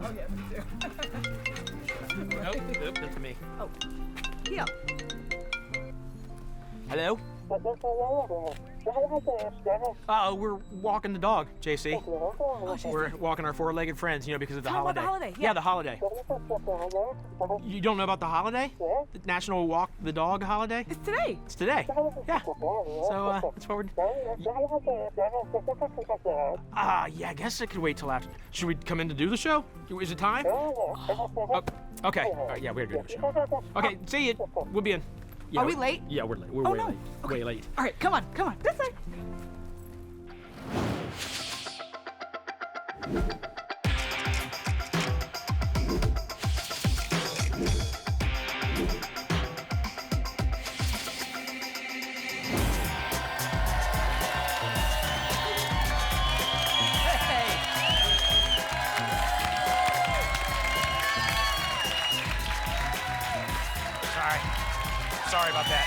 Oh, yeah, me too. Nope, that's me. Oh, yeah. Hello? We're walking the dog, JC. We're walking our four-legged friends, you know, because of the holiday. About the holiday, Yeah, the holiday. You don't know about the holiday? The National Walk the Dog holiday? It's today. It's today. Yeah. So, that's what yeah, I guess it could wait till after. Should we come in to do the show? Is it time? Oh, okay. All right, yeah, we're doing the show. Okay, see you. We'll be in. Yeah, Are we late? Yeah, we're late. We're way late. Okay. Way late. All right, come on. This way. Sorry about that.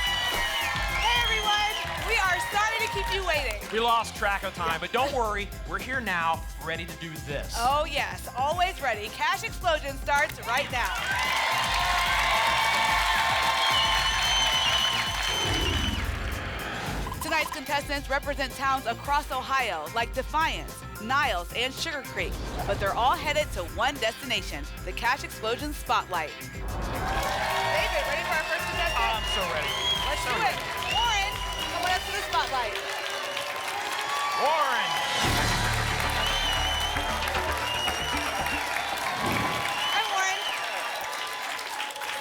Hey everyone, we are sorry to keep you waiting. We lost track of time, but don't worry, we're here now, ready to do this. Oh yes, always ready. Cash Explosion starts right now. Tonight's contestants represent towns across Ohio, like Defiance, Niles, and SUGARCREEK, but they're all headed to one destination, the Cash Explosion Spotlight. David, ready for our first contestant? I'm so ready. Let's do it. Warren, come on up to the spotlight. Warren! Hi, Warren.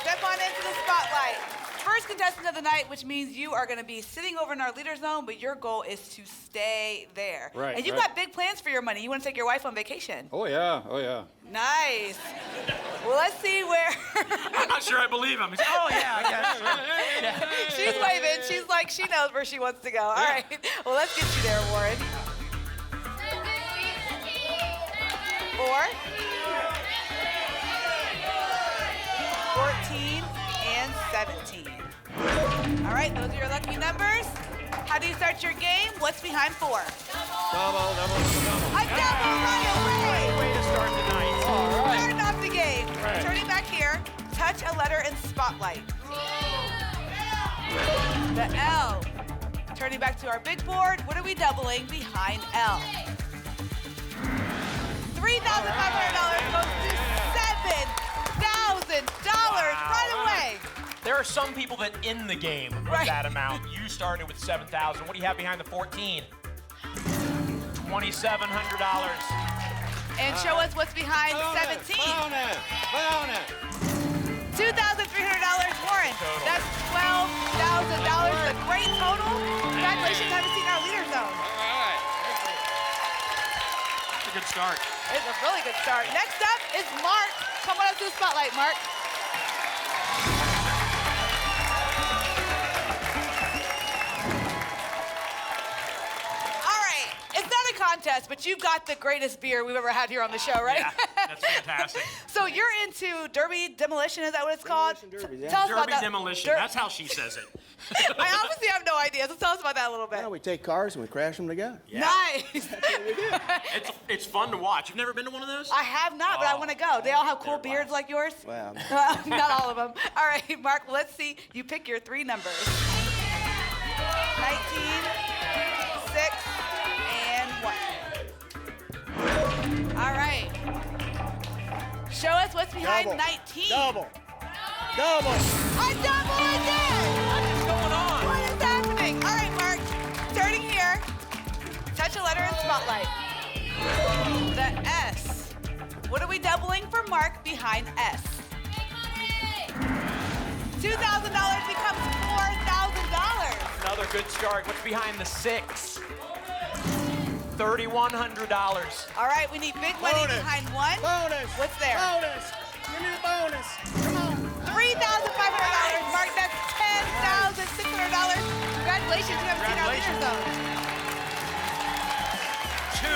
Step on into the spotlight. First contestant of the night, which means you are going to be sitting over in our leader zone, but your goal is to stay there. Right. And you've got big plans for your money. You want to take your wife on vacation. Oh yeah, oh yeah. Nice. Well, let's see where. I'm not sure I believe him. He's, oh, yeah, I guess. Yeah. She's waving. She's like, she knows where she wants to go. All right. Well, let's get you there, Warren. 4, 14, and 17. All right, those are your lucky numbers. How do you start your game? What's behind 4? Double. A double right away. Way to start the night. All right. Starting off the game. Right. Turning back here, touch a letter in Spotlight. The L. Turning back to our big board, what are we doubling behind L? $3,500 goes to $7,000 right away. There are some people that end the game with Right. that amount. You started with 7,000. What do you have behind the 14? $2,700. And show us what's behind 17. Bonus. $2,300, Warren. Total. That's $12,000. A great total. Congratulations, haven't seen our leader zone. All right. It's a good start. It's a really good start. Next up is Mark. Come on up to the spotlight, Mark. All right, it's not a contest, but you've got the greatest beer we've ever had here on the show, right? Yeah, that's fantastic. So you're into derby demolition, is that what it's called? Derby, yeah. Tell us about Derby that. demolition. That's how she says it. I obviously have no idea, so tell us about that a little bit. Well, we take cars and we crash them together. Yeah. Nice. It's fun to watch. You've never been to one of those? I have not, but I want to go. They all have cool They're beards like yours? Wow. Not all of them. All right, Mark, let's see. You pick your 3 numbers. 19, 6, and 1. All right. Show us what's behind Double. 19. Double. A double again! What is going on? What is happening? All right, Mark. Starting here. Touch a letter in Spotlight. The S. What are we doubling for Mark behind S? $2,000 becomes $4,000. Another good start. What's behind the 6? $3,100. All right, we need big money Bonus. behind 1. Bonus. What's there? Bonus. Give me the bonus. Come on. $3,500. Mark, that's $10,600. Congratulations, you haven't seen our leader zone. 2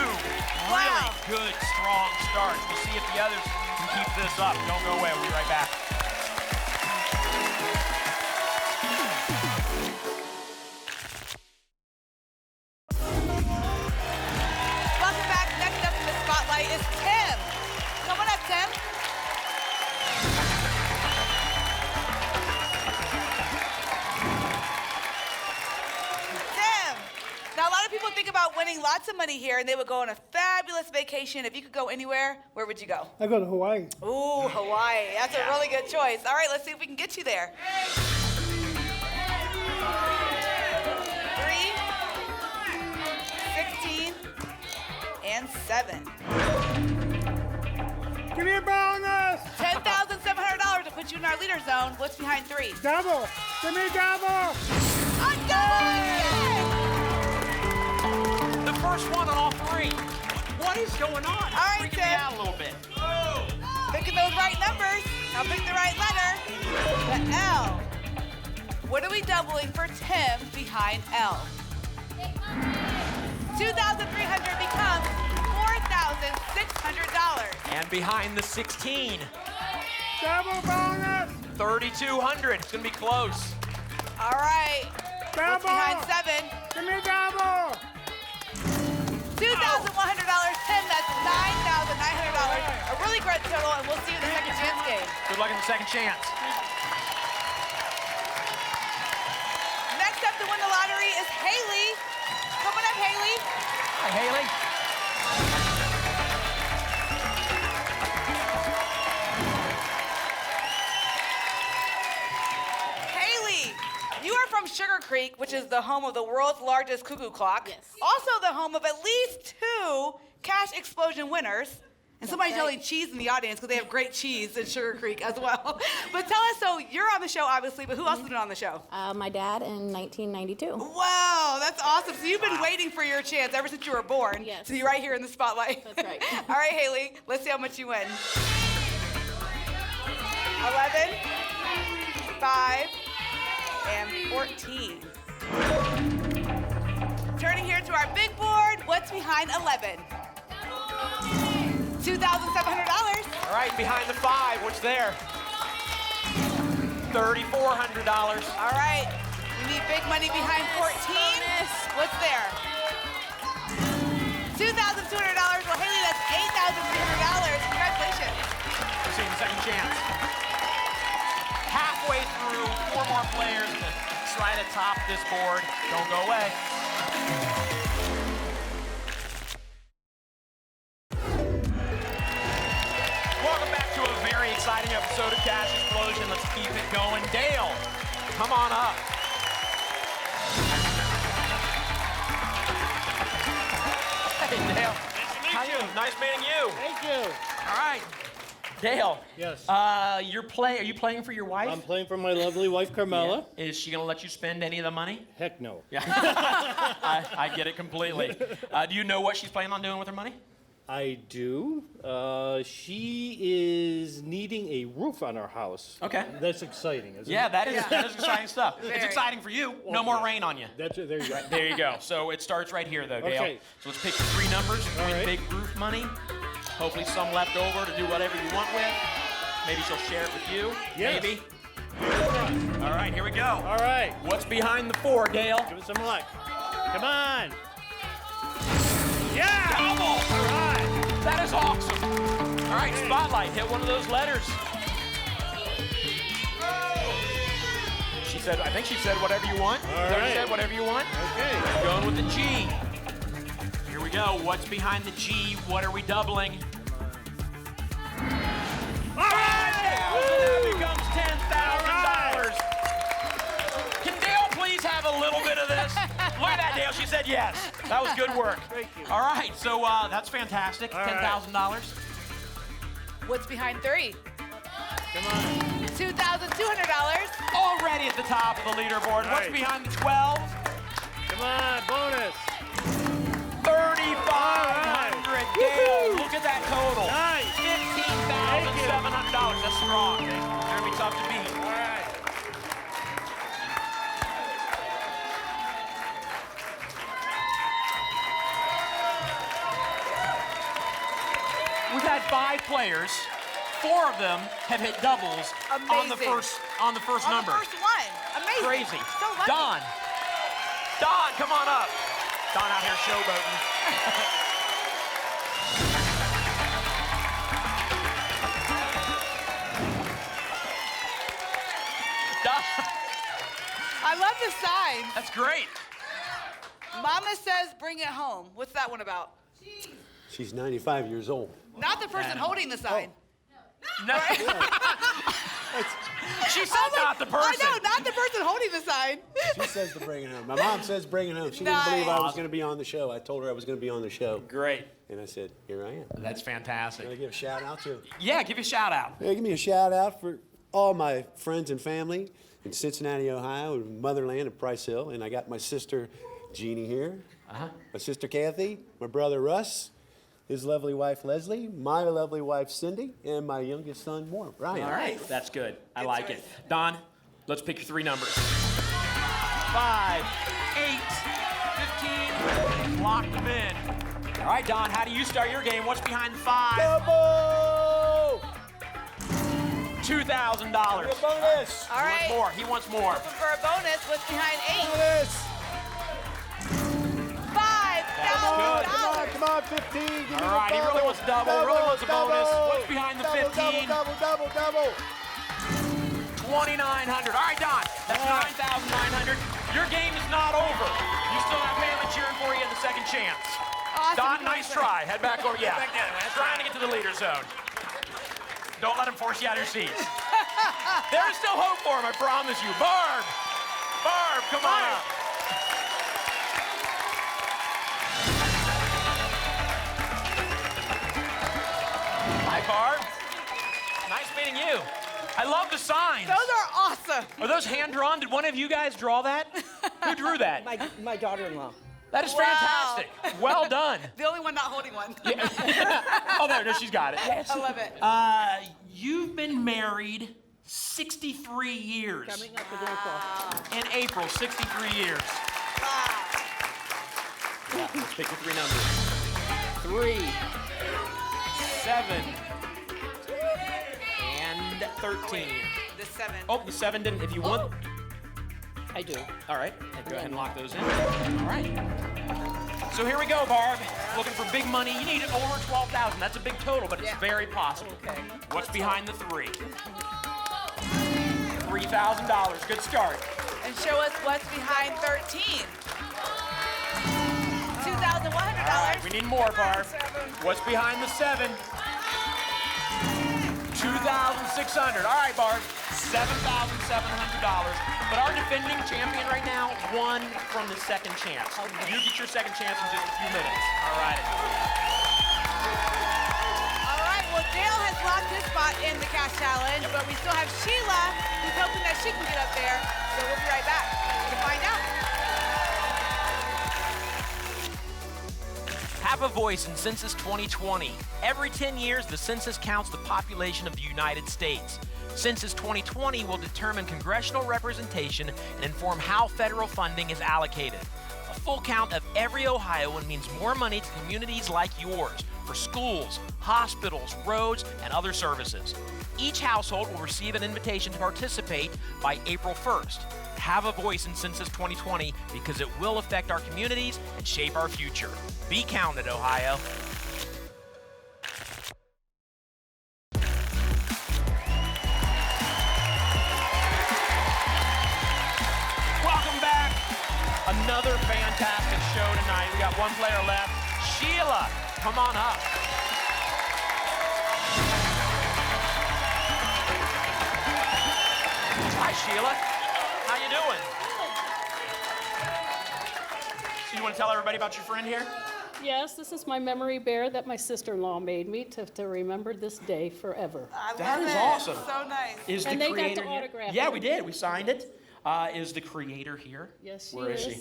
Wow. really good, strong starts. We'll see if the others can keep this up. Don't go away. We'll be right back. Welcome back. Next up in the spotlight is Tim. Come on up, Tim. lot of people think about winning lots of money here, and they would go on a fabulous vacation. If you could go anywhere, where would you go? I go to Hawaii. Ooh, Hawaii. That's a really good choice. All right, let's see if we can get you there. 3, 16, and 7. Give me a bonus! $10,700 to put you in our leader zone. What's behind 3? Double! Give me double! A double! The first one on all 3. What is going on? All right, Freaking me Tim. out a little bit. Picking those right numbers. Now pick the right letter. The L. What are we doubling for Tim behind L? 2,300 becomes $4,600. And behind the 16, Double bonus! 3,200. It's gonna be close. All right. Double! What's behind 7? Give me double! $2,100. Tim, that's $9,900. A really great total, and we'll see you in the second chance game. Good luck in the second chance. Next up to win the lottery is Haley. Come on up, Haley. Hi, Haley. Haley, you are from SUGARCREEK, which is the home of the world's largest cuckoo clock. Yes. Also the home of at least 2 cash explosion winners. And somebody's right. yelling cheese in the audience because they have great cheese in SUGARCREEK as well. But tell us, so you're on the show, obviously, but who else has been on the show? My dad in 1992. Wow, that's awesome. So you've been waiting for your chance ever since you were born Yes. to be right here in the spotlight. That's right. All right, Haley, let's see how much you win. 11, 5, and 14. Turning here to our big board, what's behind 11? $2,700. All right, behind the 5, what's there? $3,400. All right, we need big money behind 14. What's there? $2,200. Well, Haley, that's $8,300. Congratulations. We'll see you in the second chance. Halfway through, 4 more players to try to top this board. Don't go away. Welcome back to a very exciting episode of Cash Explosion. Let's keep it going. Dale, come on up. Hey, Dale. How you? Nice meeting you. Thank you. All right. Dale. Yes. Are you playing for your wife? I'm playing for my lovely wife, Carmela. Yeah. Is she gonna let you spend any of the money? Heck no. Yeah. I get it completely. Do you know what she's planning on doing with her money? I do. She is needing a roof on our house. Okay. That's exciting, isn't Yeah, it? that is exciting stuff. It's Very. exciting for you. No more rain on you. That's it. There you go. There you go. So it starts right here, though, Dale. Okay. So let's pick 3 numbers. All Win right. big roof money. Hopefully some left over to do whatever you want with. Maybe she'll share it with you. Yes. Maybe. All right, here we go. All right. What's behind the 4, Dale? Give it some luck. Come on. Yeah! Double! All right. That is awesome. All right, Spotlight, hit one of those letters. She said, I think she said whatever you want. All Is that what she right. said, whatever you want. Okay. Going with the G. Here we go. What's behind the G? What are we doubling? All right! So that becomes $10,000. Can Dale please have a little bit of this? Look at that, Dale. She said yes. That was good work. Thank you. All right, so that's fantastic. All right. $10,000. What's behind 3? Come on. $2,200. Already at the top of the leaderboard. What's Right. behind the 12? Come on. Bonus. 3,500. Dale, look at that total. Nice. $15,700. That's strong. Gonna be tough to beat. All right. We've had 5 players. 4 of them have hit doubles on the Amazing. first number. On the first one. Amazing. Crazy. So lucky. Don, come on up. Don out here showboating. Don, I love the sign. that's great. Mama says bring it home. What's that one about? She's 95 years old. Not the person holding the sign. No. She said not the person. I know, not the person holding the sign. She says to bring it home. My mom says bring it home. She didn't believe I was going to be on the show. I told her I was going to be on the show. Great. And I said, here I am. That's fantastic. Can I give a shout out to? Yeah, give you a shout out. Yeah, give me a shout out for all my friends and family in Cincinnati, Ohio, motherland of Price Hill. And I got my sister Jeannie here, my sister Kathy, my brother Russ, his lovely wife Leslie, my lovely wife Cindy, and my youngest son Ryan. All right, that's good. I like it. Don, let's pick your 3 numbers. 5, 8, 15. Lock them in. All right, Don, how do you start your game? What's behind the 5? Double! $2,000. Bonus! All right. He wants more. He wants more. Looking for a bonus. What's behind 8? Bonus! $5,000. Come on, 15. Give me All right, he really wants a double, really wants a bonus. What's behind the 15? Double. $2,900. All right, Don, that's $9,900. Your game is not over. You still have family cheering for you in the second chance. Awesome. Don, nice try. Head back over. Yeah, trying to get to the leader zone. Don't let him force you out of your seats. There's still hope for him, I promise you. Barb, come on up. Hi, Barb. Nice meeting you. I love the signs. Those are awesome. Are those hand-drawn? Did one of you guys draw that? Who drew that? My daughter-in-law. That is Wow. fantastic. Well done. The only one not holding one. Oh, there, she's got it. I love it. You've been married 63 years. Coming up with April. In April, 63 years. Yeah, let's pick the 3 numbers. 3, 7, and 13. The 7. Oh, the 7 didn't. If you want. I do. All right, go ahead and lock those in. All right. So here we go, Barb. Looking for big money. You need over 12,000. That's a big total, but it's very possible. Okay. What's behind the 3? $3,000. Good start. And show us what's behind 13. $2,100. All right, we need more, Barb. What's behind the 7? $2,600. All right, Barb. $7,700. But our defending champion right now won from the second chance. You get your second chance in just a few minutes. All right. All right, well, Dale has locked his spot in the cash challenge, but we still have Sheila, who's hoping that she can get up there. So we'll be right back to find out. Have a voice in Census 2020. Every 10 years, the census counts the population of the United States. Census 2020 will determine congressional representation and inform how federal funding is allocated. A full count of every Ohioan means more money to communities like yours for schools, hospitals, roads, and other services. Each household will receive an invitation to participate by April 1st. Have a voice in Census 2020 because it will affect our communities and shape our future. Be counted, Ohio. Welcome back. Another fantastic show tonight. We got one player left. Sheila, come on up. Hi, Sheila. How you doing? So you want to tell everybody about your friend here? Yes, this is my memory bear that my sister-in-law made me to remember this day forever. I love That is it. awesome. So nice. Is And the they got to creator here? autograph Yeah, it. we did. We signed it. Is the creator here? Yes, she Where is is. she?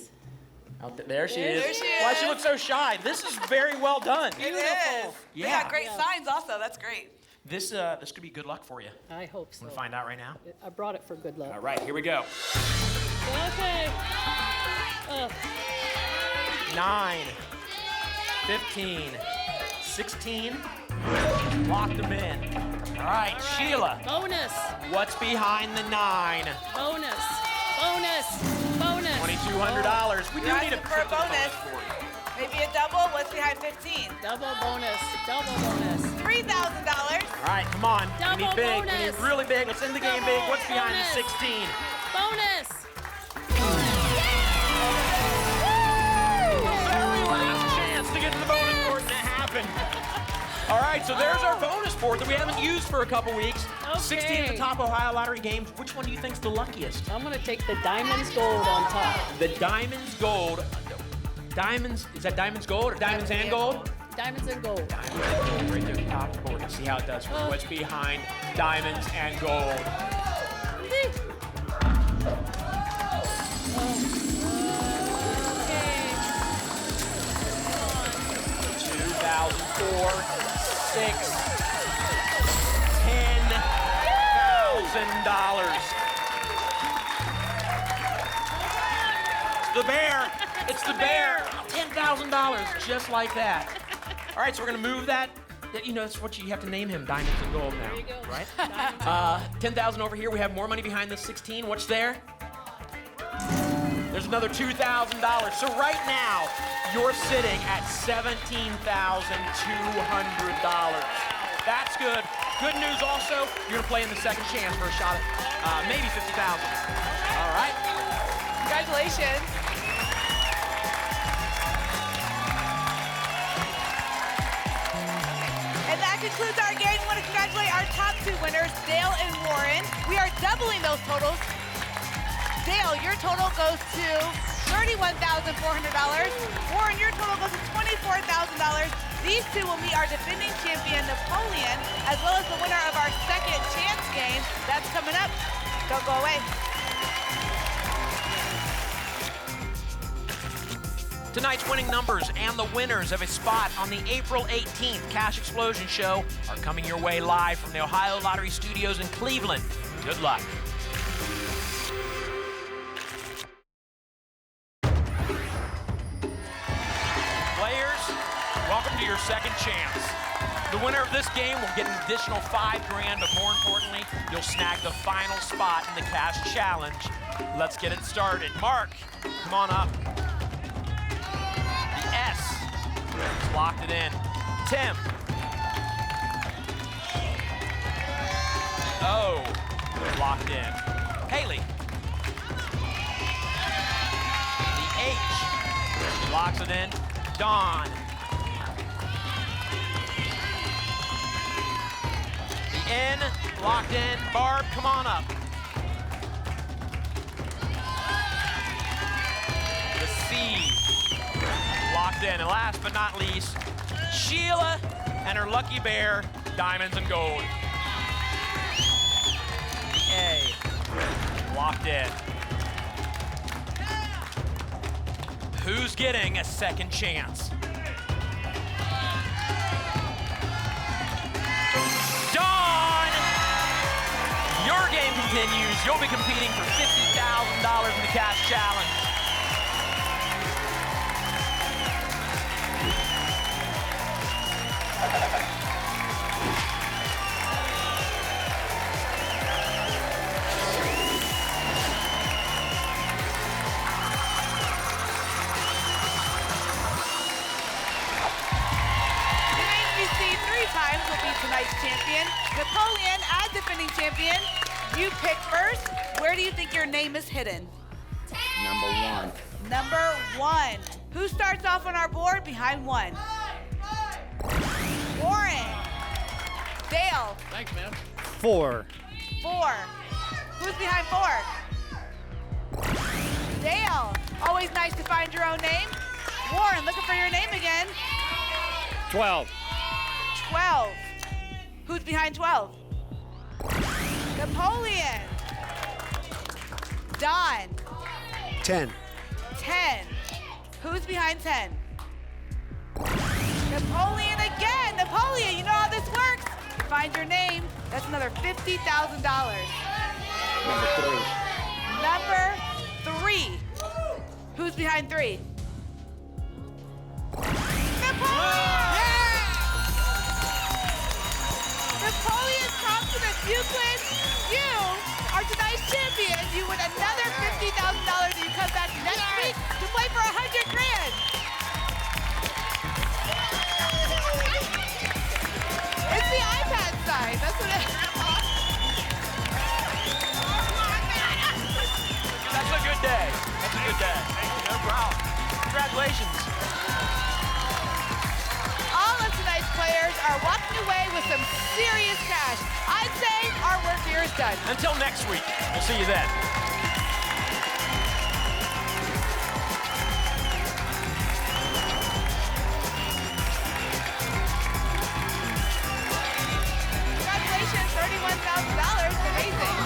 Out there. There she is. There she Why is. she looks so shy? This is very well done. It is. They Yeah. got great signs also. That's great. This could be good luck for you. I hope so. Want to find out right now? I brought it for good luck. All right, here we go. Okay. 9, 15, 16. Locked them in. All right, Sheila. Bonus. What's behind the 9? Bonus. Bonus. Bonus. $2,200. We do You're need a asking for a bonus. for you. Maybe a double. What's behind 15? Double bonus. Double bonus. $3,000. All right, come on. We Double need big. We need bonus. really big. Let's end the game big. What's behind the Bonus. 16? Bonus. so there's our bonus board that we haven't used for a couple weeks. 16 at the top Ohio Lottery games. Which one do you think's the luckiest? I'm gonna take the Diamonds Gold on top. The Diamonds Gold. Diamonds, is that Diamonds Gold or Diamonds and Gold? Diamonds and Gold. Diamonds and Gold right there at the top of the board. Let's see how it does for you. What's behind Diamonds and Gold? 2,004, 6, $10,000. The bear. It's the bear. $10,000, just like that. All right, so we're gonna move that. You know, that's what you have to name him, Diamonds and Gold now, right? 10,000 over here. We have more money behind this 16. What's there? There's another $2,000. So right now, you're sitting at $17,200. That's good. Good news also, you're gonna play in the second chance for a shot at maybe 50,000. All right. Congratulations. And that concludes our game. We want to congratulate our top two winners, Dale and Warren. We are doubling those totals. Dale, your total goes to $31,400. Warren, your total goes to $24,000. These two will meet our defending champion, Napoleon, as well as the winner of our second chance game. That's coming up. Don't go away. Tonight's winning numbers and the winners of a spot on the April 18th Cash Explosion Show are coming your way live from the Ohio Lottery Studios in Cleveland. Good luck. Players, welcome to your second chance. The winner of this game will get an additional $5,000, but more importantly, you'll snag the final spot in the Cash Challenge. Let's get it started. Mark, come on up. S. He's locked it in. Tim. O. Locked in. Haley. The H. Locks it in. Dawn. The N. Locked in. Barb, come on up. The C. Locked in. And last but not least, Sheila and her lucky bear, Diamonds and Gold. The A, locked in. Who's getting a second chance? Dawn! Your game continues. You'll be competing for $50,000 in the Cash Challenge. Will be tonight's champion. Napoleon, as defending champion, you pick first. Where do you think your name is hidden? Number 1. Number 1. Who starts off on our board behind 1? Warren. Dale. Thanks, man. 4. 4. Who's behind 4? Dale. Always nice to find your own name. Warren, looking for your name again. 12. 12. Who's behind 12? Napoleon. Don. 10. 10. Who's behind 10? Napoleon again. Napoleon, you know how this works. Find your name. That's another $50,000. Number 3. Number 3. Who's behind 3? Napoleon! Napoleon Thompson of Euclid, you are tonight's champion. You win another $50,000 and you come back next week to play for $100,000. It's the iPad side. That's what it is. That's a good day. That's a good day. No problem. Congratulations. All of tonight's players are walking away with some serious cash. I'd say our work here is done. Until next week, we'll see you then. Congratulations, $31,000. Amazing.